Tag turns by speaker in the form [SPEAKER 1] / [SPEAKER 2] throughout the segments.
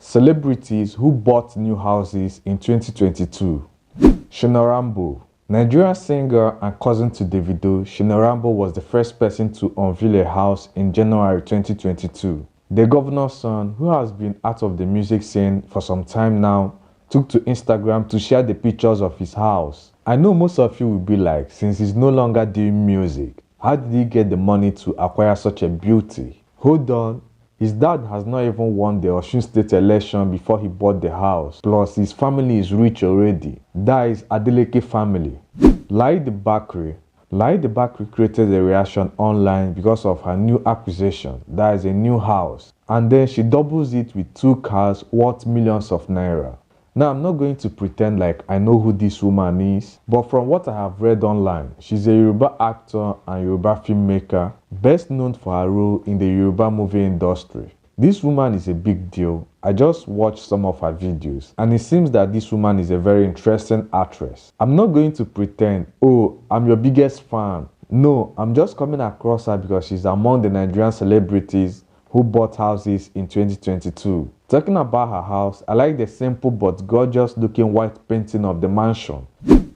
[SPEAKER 1] Celebrities who bought new houses in 2022. RAMBO. Nigerian singer and cousin to Davido, RAMBO was the first person to unveil a house in January 2022. The governor's son, who has been out of the music scene for some time now, took to Instagram to share the pictures of his house. I know most of you will be like, since he's no longer doing music, how did he get the money to acquire such a beauty? Hold on. His dad has not even won the Osun State election before he bought the house. Plus, his family is rich already. That is Adeleke family. Laide Bakri created a reaction online because of her new acquisition. That is a new house. And then she doubles it with 2 cars worth millions of naira. Now, I'm not going to pretend like I know who this woman is, but from what I have read online, she's a Yoruba actor and Yoruba filmmaker, best known for her role in the Yoruba movie industry. This woman is a big deal. I just watched some of her videos, and it seems that this woman is a very interesting actress. I'm not going to pretend, oh, I'm your biggest fan. No, I'm just coming across her because she's among the Nigerian celebrities who bought houses in 2022. Talking about her house, I like the simple but gorgeous looking white painting of the mansion.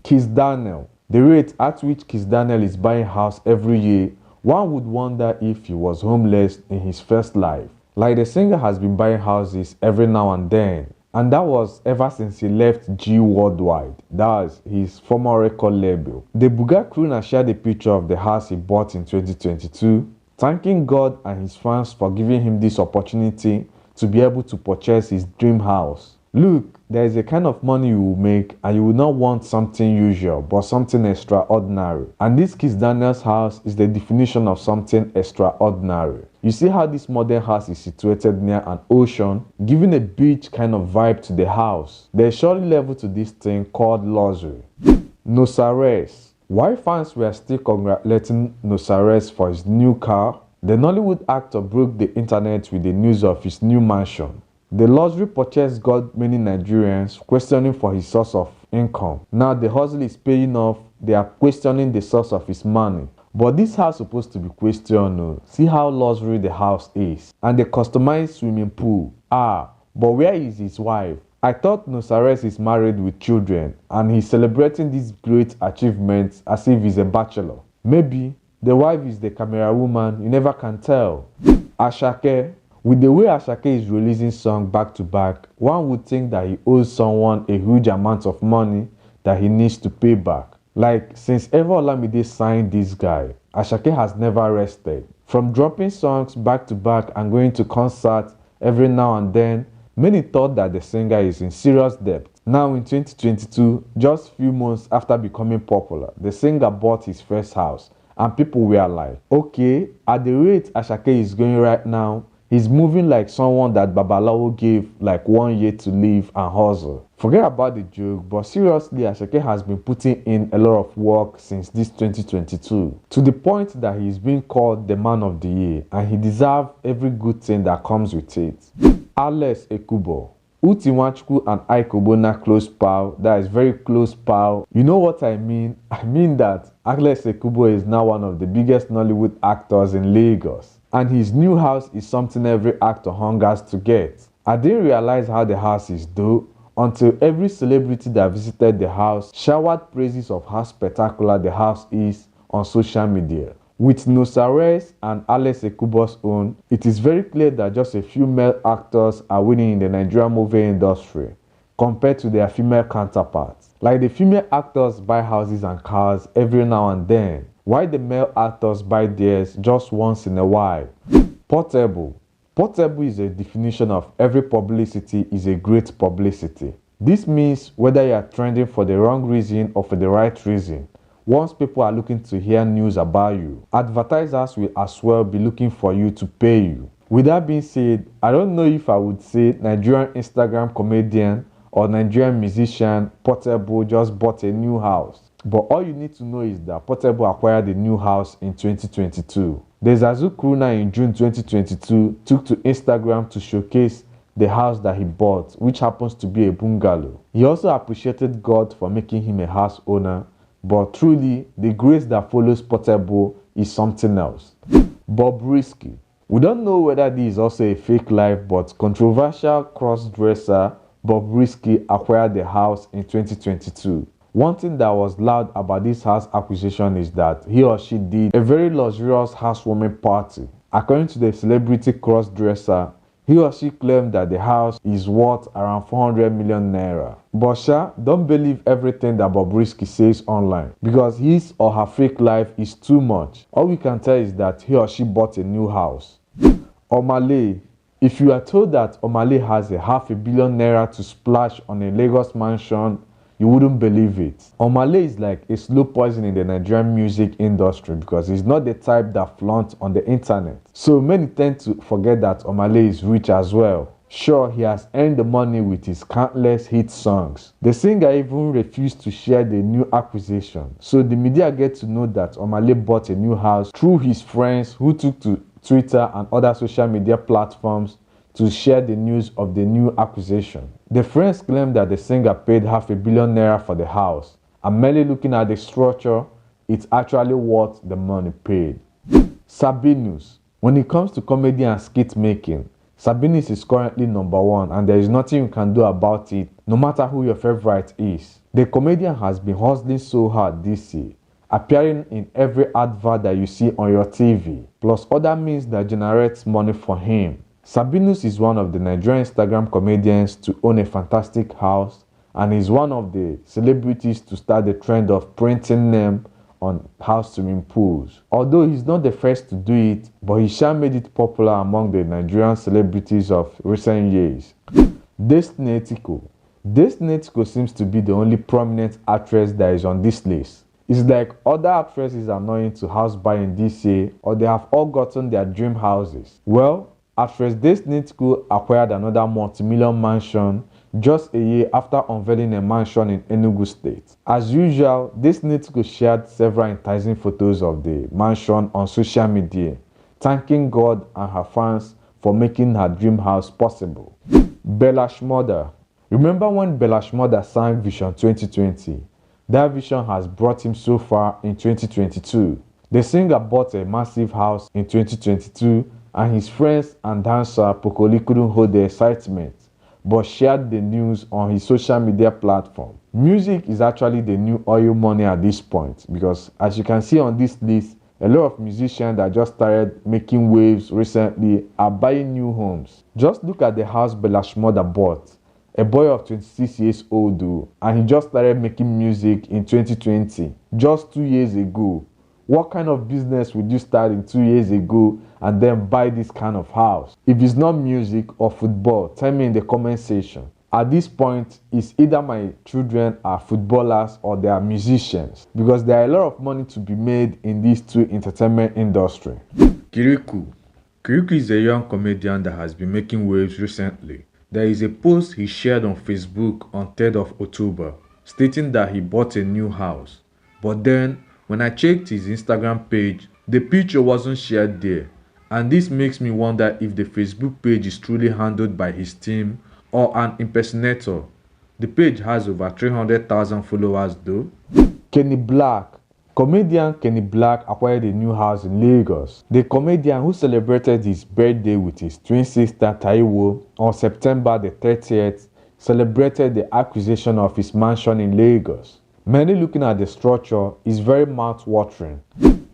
[SPEAKER 1] KIZZ Daniel. The rate at which KIZZ Daniel is buying house every year, one would wonder if he was homeless in his first life. Like the singer has been buying houses every now and then, and that was ever since he left G Worldwide, that is his former record label. The Buga crooner shared a picture of the house he bought in 2022, thanking God and his fans for giving him this opportunity to be able to purchase his dream house. Look, there is a kind of money you will make and you will not want something usual but something extraordinary. And this KIZZ Daniel's house is the definition of something extraordinary. You see how this modern house is situated near an ocean, giving a beach kind of vibe to the house. There is surely level to this thing called luxury. NOSA. Why fans were still congratulating NOSA for his new car? The Nollywood actor broke the internet with the news of his new mansion. The luxury purchase got many Nigerians questioning for his source of income. Now the hustle is paying off, they are questioning the source of his money. But this house is supposed to be questioned. No. See how luxury the house is. And the customized swimming pool. But where is his wife? I thought NOSA is married with children and he's celebrating these great achievements as if he's a bachelor. Maybe the wife is the camera woman, you never can tell. Asake. With the way Asake is releasing songs back to back, one would think that he owes someone a huge amount of money that he needs to pay back. Like, since ever Olamide signed this guy, Asake has never rested. From dropping songs back to back and going to concerts every now and then, many thought that the singer is in serious debt. Now in 2022, just few months after becoming popular, the singer bought his first house. And people were like, okay, at the rate Asake is going right now, he's moving like someone that Babalawo gave like 1 year to live and hustle. Forget about the joke, but seriously, Asake has been putting in a lot of work since this 2022. To the point that he is being called the man of the year, and he deserves every good thing that comes with it. EKUBO. Uti Nwachukwu and EKUBO na close pal, that is very close pal. You know what I mean? I mean that EKUBO is now one of the biggest Nollywood actors in Lagos. And his new house is something every actor hungers to get. I didn't realize how the house is though, until every celebrity that visited the house showered praises of how spectacular the house is on social media. With NOSA and EKUBO's own, it is very clear that just a few male actors are winning in the Nigerian movie industry compared to their female counterparts. Like the female actors buy houses and cars every now and then, while the male actors buy theirs just once in a while. Portable. Portable is a definition of every publicity is a great publicity. This means whether you are trending for the wrong reason or for the right reason. Once people are looking to hear news about you, advertisers will as well be looking for you to pay you. With that being said, I don't know if I would say Nigerian Instagram comedian or Nigerian musician Portable just bought a new house. But all you need to know is that Portable acquired a new house in 2022. The Zazu crooner in June 2022 took to Instagram to showcase the house that he bought, which happens to be a bungalow. He also appreciated God for making him a house owner, but truly, the grace that follows Portable is something else. BOBRISKY. We don't know whether this is also a fake life, but controversial cross-dresser BOBRISKY acquired the house in 2022. One thing that was loud about this house acquisition is that he or she did a very luxurious housewarming party. According to the celebrity cross-dresser, he or she claimed that the house is worth around 400 million naira. But don't believe everything that BOBRISKY says online, because his or her fake life is too much. All we can tell is that he or she bought a new house. OMAH. If you are told that OMAH has a $500 million naira to splash on a Lagos mansion, you wouldn't believe it. OMAH is like a slow poison in the Nigerian music industry because he's not the type that flaunts on the internet. So many tend to forget that OMAH is rich as well. Sure, he has earned the money with his countless hit songs. The singer even refused to share the new acquisition. So the media get to know that OMAH bought a new house through his friends who took to Twitter and other social media platforms to share the news of the new acquisition. The friends claim that the singer paid $500 million naira for the house, and merely looking at the structure, it's actually worth the money paid. Sabinus. When it comes to comedy and skit making, Sabinus is currently #1 and there is nothing you can do about it, no matter who your favorite is. The comedian has been hustling so hard this year, appearing in every advert that you see on your TV, plus other means that generates money for him. Sabinus is one of the Nigerian Instagram comedians to own a fantastic house, and is one of the celebrities to start the trend of printing name on house swimming pools. Although he's not the first to do it, but he sure made it popular among the Nigerian celebrities of recent years. ETIKO. ETIKO seems to be the only prominent actress that is on this list. It's like other actresses are not into house buying this year, or they have all gotten their dream houses. Well, actress ETIKO acquired another multi-million mansion just a year after unveiling a mansion in Enugu State. As usual, ETIKO shared several enticing photos of the mansion on social media, thanking God and her fans for making her dream house possible. SHMURDA. Remember when SHMURDA sang Vision 2020? That vision has brought him so far in 2022. The singer bought a massive house in 2022, and his friends and dancer Pokoli couldn't hold the excitement, but shared the news on his social media platform. Music is actually the new oil money at this point, because as you can see on this list, a lot of musicians that just started making waves recently are buying new homes. Just look at the house SHMURDA bought. A boy of 26 years old, and he just started making music in 2020, just 2 years ago. What kind of business would you start in 2 years ago and then buy this kind of house? If it's not music or football, tell me in the comment section. At this point, it's either my children are footballers or they are musicians, because there are a lot of money to be made in these two entertainment industry. KIRIKU. KIRIKU is a young comedian that has been making waves recently. There is a post he shared on Facebook on 3rd of October stating that he bought a new house. But then, when I checked his Instagram page, the picture wasn't shared there. And this makes me wonder if the Facebook page is truly handled by his team or an impersonator. The page has over 300,000 followers though. BLAQ. Comedian BLAQ acquired a new house in Lagos. The comedian, who celebrated his birthday with his twin sister Taiwo on September the 30th, celebrated the acquisition of his mansion in Lagos. Many looking at the structure is very mouth-watering.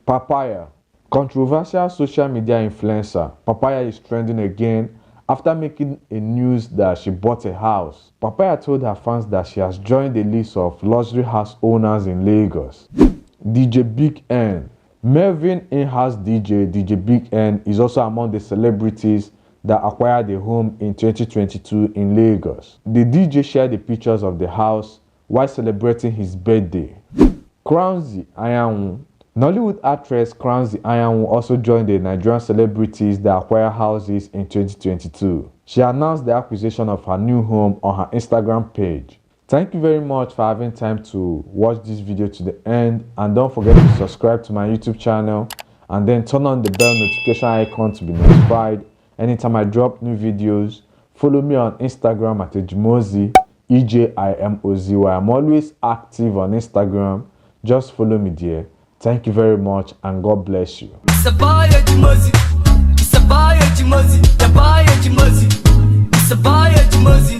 [SPEAKER 1] PAPAYA. Controversial social media influencer PAPAYA is trending again after making a news that she bought a house. PAPAYA told her fans that she has joined the list of luxury house owners in Lagos. DJ Big N. Melvin in-house DJ Big N is also among the celebrities that acquired a home in 2022 in Lagos. The DJ shared the pictures of the house while celebrating his birthday. KIZZ Ayanwu. Nollywood actress KIZZ Ayanwu also joined the Nigerian celebrities that acquire houses in 2022. She announced the acquisition of her new home on her Instagram page. Thank you very much for having time to watch this video to the end, and don't forget to subscribe to my YouTube channel and then turn on the bell notification icon to be notified anytime I drop new videos. Follow me on Instagram at Ejimozi, EJIMOZY. I'm always active on Instagram. Just follow me there. Thank you very much and God bless you.
[SPEAKER 2] Jimozi, the buyer Jimozi, it's a buyer Jimozi.